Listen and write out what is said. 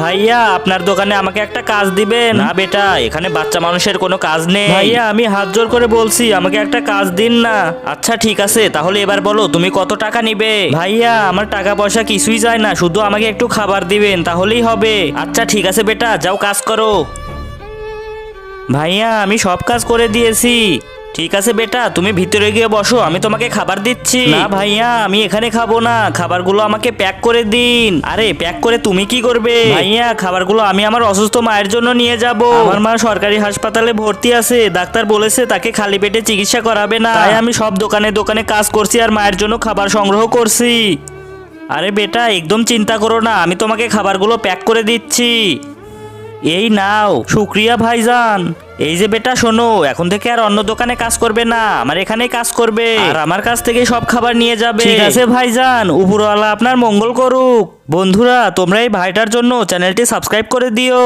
ভাইয়া আপনার দোকানে আমাকে একটা কাজ দিবেন? না বেটা, এখানে বাচ্চা মানুষের কোনো কাজ নেই। ভাইয়া আমি হাত জোর করে বলছি আমাকে একটা কাজ দিন না। আচ্ছা ঠিক আছে, তাহলে এবার বলো তুমি কত টাকা নিবে? ভাইয়া আমার টাকা পয়সা কিছুই চাই না, শুধু আমাকে একটু খাবার দিবেন তাহলেই হবে। আচ্ছা ঠিক আছে বেটা, যাও কাজ করো। ভাইয়া আমি সব কাজ করে দিয়েছি। ঠিক আছে বেটা, তুমি ভিতরে গিয়ে বসো, আমি তোমাকে খাবার দিচ্ছি। না ভাইয়া আমি এখানে খাবো না, খাবারগুলো আমাকে প্যাক করে দিন। আরে প্যাক করে তুমি কি করবে? ভাইয়া খাবারগুলো আমি আমার অসুস্থ মায়ের জন্য নিয়ে যাব। আমার মা সরকারি হাসপাতালে ভর্তি আছে, ডাক্তার বলেছে তাকে খালি পেটে চিকিৎসা করাবে না। তাই আমি সব দোকানে দোকানে কাজ করছি আর মায়ের জন্য খাবার সংগ্রহ করছি। আরে বেটা একদম চিন্তা করো না, আমি তোমাকে খাবারগুলো প্যাক করে দিচ্ছি। এই নাও। শুক্রিয়া ভাইজান। এই যে বেটা শোনো, এখন থেকে আর অন্য দোকানে কাজ করবে না, আমার এখানেই কাজ করবে আর আমার কাছ থেকে সব খাবার নিয়ে যাবে। ঠিক আছে ভাইজান, উপরওয়ালা আপনার মঙ্গল করুক। বন্ধুরা তোমরা এই ভাইটার জন্য চ্যানেলটি সাবস্ক্রাইব করে দিও।